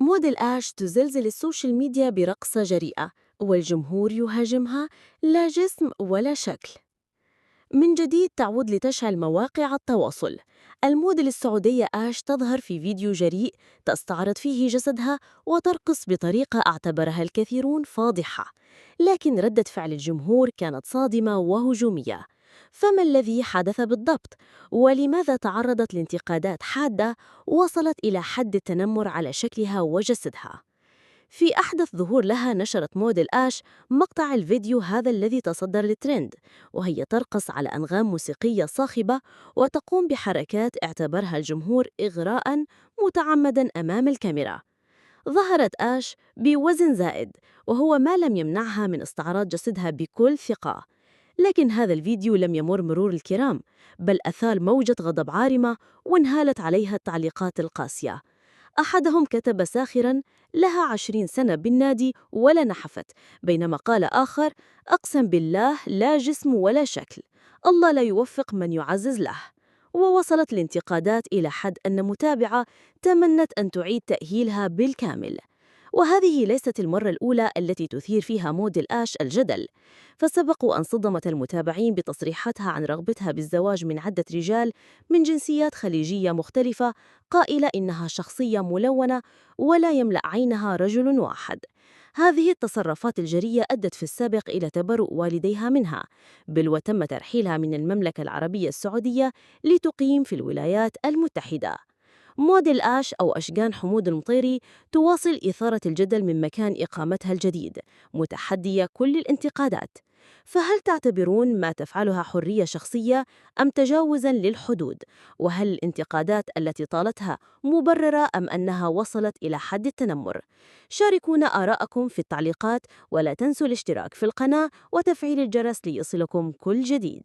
موديل آش تزلزل السوشيال ميديا برقصة جريئة، والجمهور يهاجمها لا جسم ولا شكل. من جديد تعود لتشعل مواقع التواصل. الموديل السعودية آش تظهر في فيديو جريء تستعرض فيه جسدها وترقص بطريقة اعتبرها الكثيرون فاضحة، لكن ردة فعل الجمهور كانت صادمة وهجومية. فما الذي حدث بالضبط؟ ولماذا تعرضت لانتقادات حادة وصلت إلى حد التنمر على شكلها وجسدها؟ في أحدث ظهور لها نشرت موديل آش مقطع الفيديو هذا الذي تصدر للترند، وهي ترقص على أنغام موسيقية صاخبة وتقوم بحركات اعتبرها الجمهور إغراءً متعمداً أمام الكاميرا. ظهرت آش بوزن زائد، وهو ما لم يمنعها من استعراض جسدها بكل ثقة. لكن هذا الفيديو لم يمر مرور الكرام، بل أثار موجة غضب عارمة وانهالت عليها التعليقات القاسية. أحدهم كتب ساخراً: لها 20 سنة بالنادي ولا نحفت، بينما قال آخر: أقسم بالله لا جسم ولا شكل، الله لا يوفق من يعزز له. ووصلت الانتقادات إلى حد أن متابعة تمنت أن تعيد تأهيلها بالكامل. وهذه ليست المرة الأولى التي تثير فيها موديل آش الجدل، فسبق وأن صدمت المتابعين بتصريحاتها عن رغبتها بالزواج من عدة رجال من جنسيات خليجية مختلفة، قائلة إنها شخصية ملونة ولا يملأ عينها رجل واحد. هذه التصرفات الجريئة أدت في السابق إلى تبرؤ والديها منها، بل وتم ترحيلها من المملكة العربية السعودية لتقيم في الولايات المتحدة. موديل آش أو أشجان حمود المطيري تواصل إثارة الجدل من مكان إقامتها الجديد، متحدية كل الانتقادات. فهل تعتبرون ما تفعلها حرية شخصية أم تجاوزاً للحدود؟ وهل الانتقادات التي طالتها مبررة أم أنها وصلت إلى حد التنمر؟ شاركونا آراءكم في التعليقات، ولا تنسوا الاشتراك في القناة وتفعيل الجرس ليصلكم كل جديد.